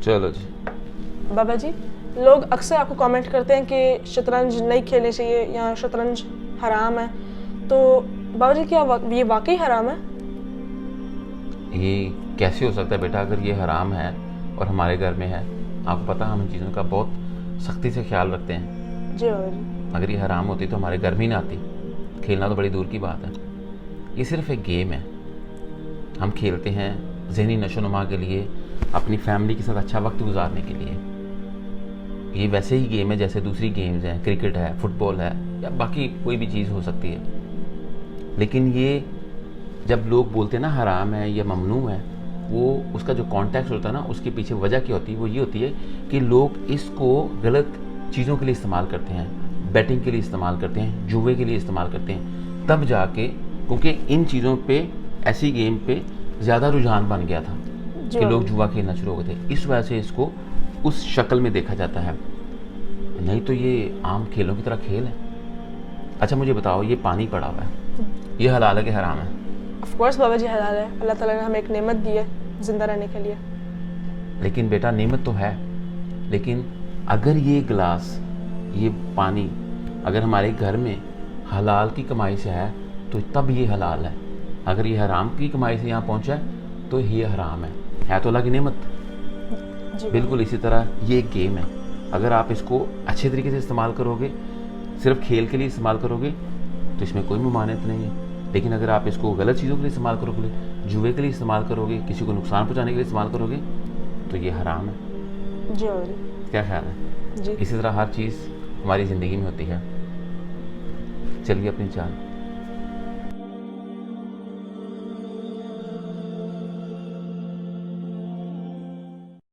चलो जी। बाबा जी, लोग अक्सर आपको कमेंट करते हैं कि शतरंज नहीं खेलनी चाहिए या शतरंज हराम है, तो बाबा जी क्या ये वाकई हराम है? ये कैसे हो सकता है बेटा? अगर ये हराम है और हमारे घर में है, आपको पता हम इन चीज़ों का बहुत सख्ती से ख्याल रखते हैं। जी बाबा जी। अगर ये हराम होती तो हमारे घर में ही ना आती, खेलना तो बड़ी दूर की बात है। ये सिर्फ एक गेम है, हम खेलते हैं ज़हनी नशोनुमा के लिए, अपनी फैमिली के साथ अच्छा वक्त गुजारने के लिए। ये वैसे ही गेम है जैसे दूसरी गेम्स हैं, क्रिकेट है, फुटबॉल है या बाकी कोई भी चीज़ हो सकती है। लेकिन ये जब लोग बोलते हैं ना हराम है या ममनू है, वो उसका जो कॉन्टेक्स्ट होता है ना, उसके पीछे वजह क्या होती है, वो ये होती है कि लोग इसको गलत चीज़ों के लिए इस्तेमाल करते हैं, बैटिंग के लिए इस्तेमाल करते हैं, जुए के लिए इस्तेमाल करते हैं, तब जाके, क्योंकि इन चीज़ों पे, ऐसी गेम पे ज़्यादा रुझान बन गया था कि लोग जुआ खेलना शुरू हो गए थे, इस वजह से इसको उस शक्ल में देखा जाता है। नहीं तो ये आम खेलों की तरह खेल है। अच्छा मुझे बताओ, ये पानी पड़ा हुआ है, ये हलाल है कि हराम है? ऑफ कोर्स बाबा जी हलाल है, अल्लाह ताला ने हमें एक नेमत दी है जिंदा रहने के लिए। लेकिन बेटा नेमत तो है, लेकिन अगर ये गिलास, ये पानी अगर हमारे घर में हलाल की कमाई से है तो तब ये हलाल है। अगर ये हराम की कमाई से यहाँ पहुँचा है तो ये हराम है तो अल्लाह की नेमत। बिल्कुल इसी तरह ये एक गेम है, अगर आप इसको अच्छे तरीके से इस्तेमाल करोगे, सिर्फ खेल के लिए इस्तेमाल करोगे तो इसमें कोई ममानियत नहीं है। लेकिन अगर आप इसको गलत चीज़ों के लिए इस्तेमाल करोगे, जुए के लिए इस्तेमाल करोगे, किसी को नुकसान पहुंचाने के लिए इस्तेमाल करोगे, तो ये हराम है। जी क्या ख्याल है? जी। इसी तरह हर चीज़ हमारी ज़िंदगी में होती है। चलिए अपनी चाल।